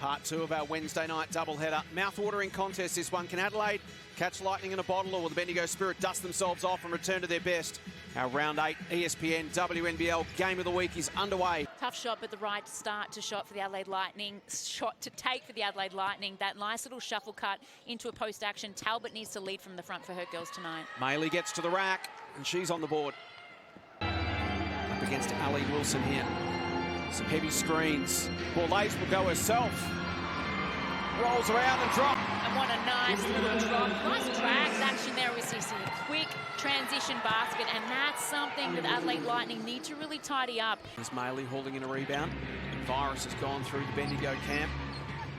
Part two of our Wednesday night doubleheader. Mouth-watering contest, this one. Can Adelaide catch lightning in a bottle, or will the Bendigo Spirit dust themselves off and return to their best? Our Round 8 ESPN WNBL Game of the Week is underway. Tough shot, but the right start to shot for the Adelaide Lightning. Shot to take for the Adelaide Lightning. That nice little shuffle cut into a post-action. Talbot needs to lead from the front for her girls tonight. Maley gets to the rack, and she's on the board. Up against Ali Wilson here. Some heavy screens. Borlase will go herself. Rolls around and drop. And what a nice little drop. Nice drags action there with Sissy. Quick transition basket, and that's something that Adelaide Lightning need to really tidy up. There's Maley hauling in a rebound. Virus has gone through the Bendigo camp.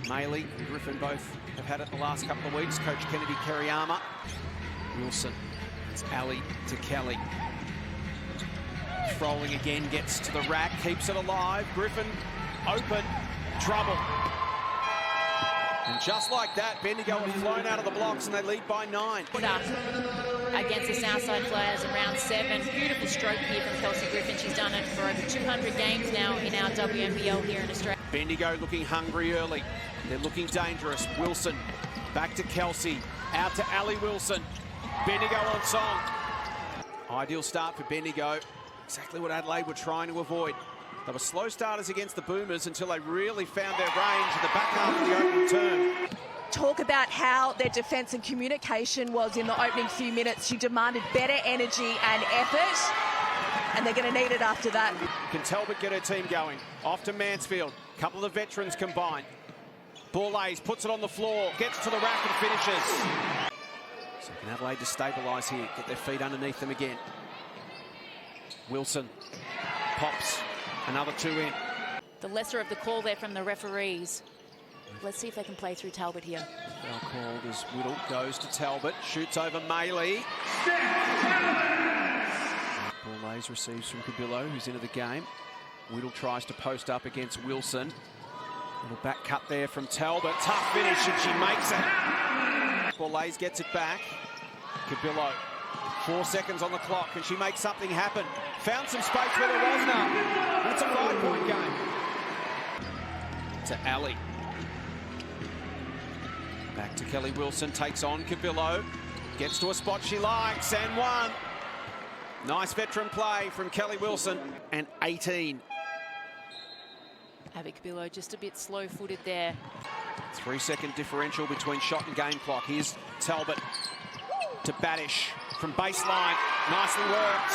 Maley and Griffin both have had it the last couple of weeks. Coach Kennedy Kerryama. Wilson. It's Ali to Kelly. Rolling again, gets to the rack, keeps it alive. Griffin open, trouble. And just like that, Bendigo have flown out of the blocks and they lead by 9. Put up against the Southside Flyers in round 7. Beautiful stroke here from Kelsey Griffin. She's done it for over 200 games now in our WNBL here in Australia. Bendigo looking hungry early. They're looking dangerous. Wilson back to Kelsey, out to Ali Wilson. Bendigo on song. Ideal start for Bendigo. Exactly what Adelaide were trying to avoid. They were slow starters against the Boomers until they really found their range in the back half of the opening term. Talk about how their defence and communication was in the opening few minutes. She demanded better energy and effort, and they're going to need it after that. Can Talbot get her team going? Off to Mansfield. A couple of the veterans combined. Borlase puts it on the floor, gets to the rack and finishes. So can Adelaide just stabilise here, get their feet underneath them again. Wilson pops, another 2 in. The lesser of the call there from the referees. Let's see if they can play through Talbot here. Foul called as Whittle goes to Talbot, shoots over Maley. Borlase receives from Cabillo, who's into the game. Whittle tries to post up against Wilson. Little back cut there from Talbot. Tough finish, and she makes it. Borlase gets it back. Cabillo. 4 seconds on the clock. Can she make something happen? Found some space where there was none. And it's a 5-point game. To Ali. Back to Kelly Wilson. Takes on Cabillo. Gets to a spot she likes and one. Nice veteran play from Kelly Wilson. And 18. Abby Cabillo just a bit slow-footed there. 3-second differential between shot and game clock. Here's Talbot to Badish. From baseline, nicely worked.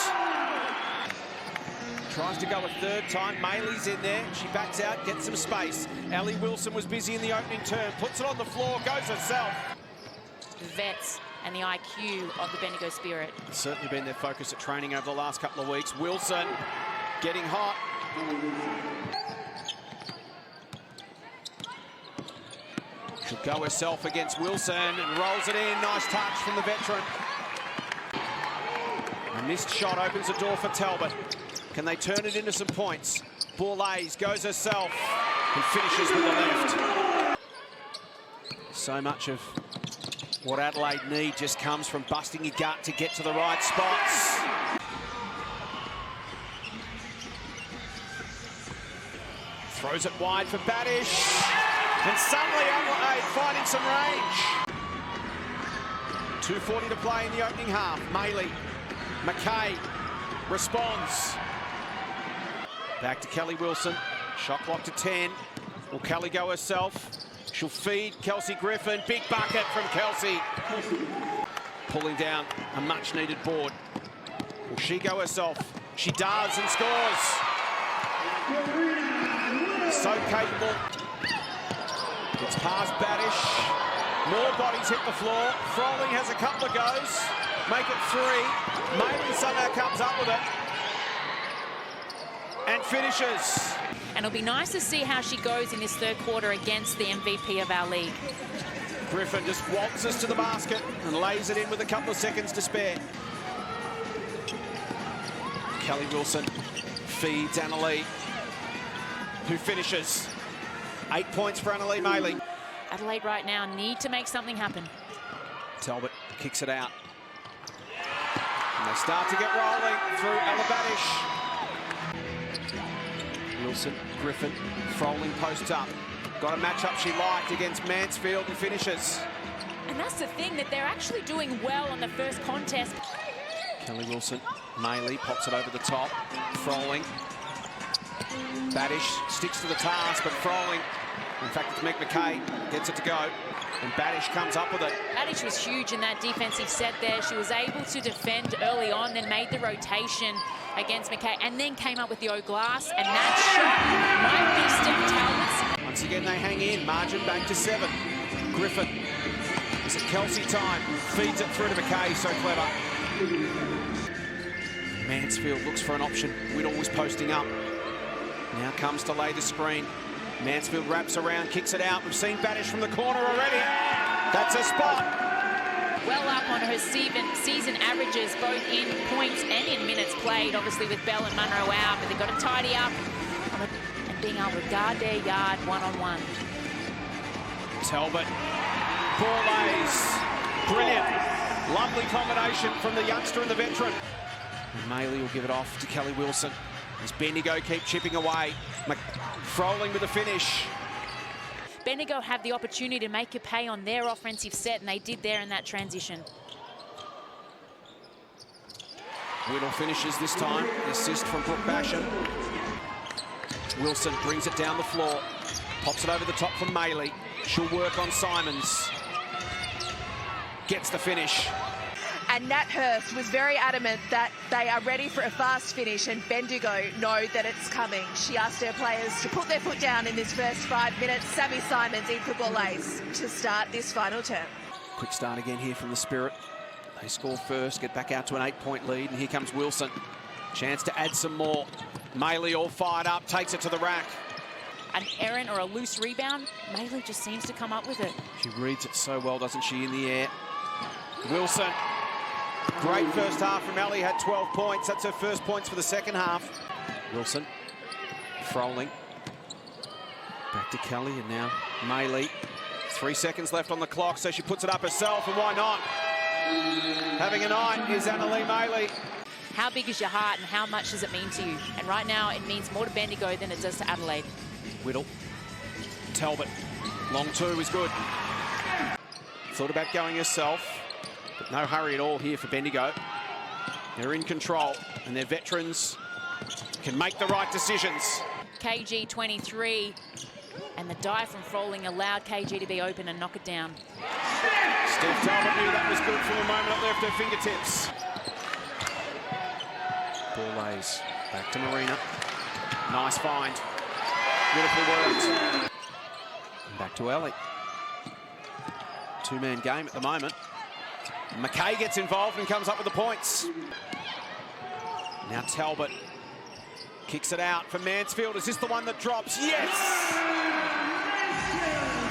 Tries to go a third time. Maley's in there. She backs out, gets some space. Ali Wilson was busy in the opening term. Puts it on the floor, goes herself. The vets and the IQ of the Bendigo Spirit. It's certainly been their focus at training over the last couple of weeks. Wilson getting hot. She'll go herself against Wilson and rolls it in. Nice touch from the veteran. A missed shot opens the door for Talbot. Can they turn it into some points? Borlase goes herself and finishes with the left. So much of what Adelaide need just comes from busting your gut to get to the right spots. Throws it wide for Badish. And suddenly Adelaide finding some range. 2:40 to play in the opening half. Maley. McKay responds. Back to Kelly Wilson. Shot clock to 10. Will Kelly go herself? She'll feed Kelsey Griffin. Big bucket from Kelsey. Pulling down a much-needed board. Will she go herself? She does and scores. So capable. It's past Badish. More bodies hit the floor. Froling has a couple of goes. Make it 3. Maley somehow comes up with it. And finishes. And it'll be nice to see how she goes in this third quarter against the MVP of our league. Griffin just waltzes to the basket and lays it in with a couple of seconds to spare. Kelly Wilson feeds Annalee, who finishes. 8 points for Annalee Maley. Adelaide right now need to make something happen. Talbot kicks it out. And they start to get rolling through Ella Badish. Wilson, Griffin, Froling posts up. Got a matchup she liked against Mansfield and finishes. And that's the thing, that they're actually doing well on the first contest. Kelly Wilson, Maylee pops it over the top. Froling. Badish sticks to the task, but Froling, in fact it's Meg McKay, gets it to go. And Badish comes up with it. Badish was huge in that defensive set there. She was able to defend early on, then made the rotation against McKay, and then came up with the O-glass, and that shot might be Steph Talbot's. Once again they hang in, margin back to 7. Griffin, is it Kelsey time? Feeds it through to McKay, so clever. Mansfield looks for an option. Whittle was posting up. Now comes to lay the screen. Mansfield wraps around, kicks it out. We've seen Badish from the corner already. That's a spot. Well up on her season averages, both in points and in minutes played, obviously with Bell and Munro out, but they've got to tidy up and being able to guard their yard one-on-one. Talbot, ball lays. Brilliant. Lovely combination from the youngster and the veteran. And Maylee will give it off to Kelly Wilson. As Bendigo keep chipping away. Froling with a finish. Bendigo have the opportunity to make a pay on their offensive set, and they did there in that transition. Whittle finishes this time. The assist from Brooke Basham. Wilson brings it down the floor. Pops it over the top from Maylee. She'll work on Simons. Gets the finish. And Nat Hurst was very adamant that they are ready for a fast finish, and Bendigo know that it's coming. She asked her players to put their foot down in this first 5 minutes. Sammy Simons in for ball lays to start this final term. Quick start again here from the Spirit. They score first, get back out to an 8-point lead, and here comes Wilson. Chance to add some more. Maylee all fired up, takes it to the rack. An errant or a loose rebound, Maylee just seems to come up with it. She reads it so well, doesn't she, in the air. Wilson. Great first half from Ellie, had 12 points. That's her first points for the second half. Wilson, Froling. Back to Kelly, and now Maylee. 3 seconds left on the clock, so she puts it up herself, and why not? Having a night is Annalee Maylee. How big is your heart, and how much does it mean to you? And right now, it means more to Bendigo than it does to Adelaide. Whittle. Talbot. Long two is good. Thought about going herself. But no hurry at all here for Bendigo. They're in control, and their veterans can make the right decisions. KG 23, and the dive from Froling allowed KG to be open and knock it down. Steph Talbot knew that was good from the moment it left her fingertips. Ball lays. Back to Marina. Nice find. Beautifully worked. And back to Ellie. Two-man game at the moment. McKay gets involved and comes up with the points. Now Talbot kicks it out for Mansfield. Is this the one that drops? Yes!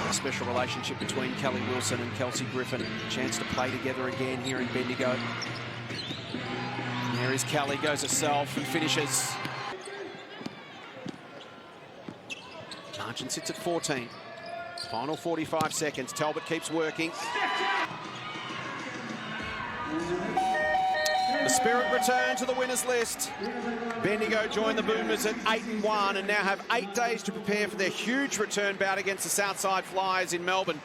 A special relationship between Kelly Wilson and Kelsey Griffin. Chance to play together again here in Bendigo. And there is Kelly, goes herself and finishes. Margin sits at 14. Final 45 seconds. Talbot keeps working. The Spirit return to the winners list. Bendigo join the Boomers at 8-1 and now have 8 days to prepare for their huge return bout against the Southside Flyers in Melbourne.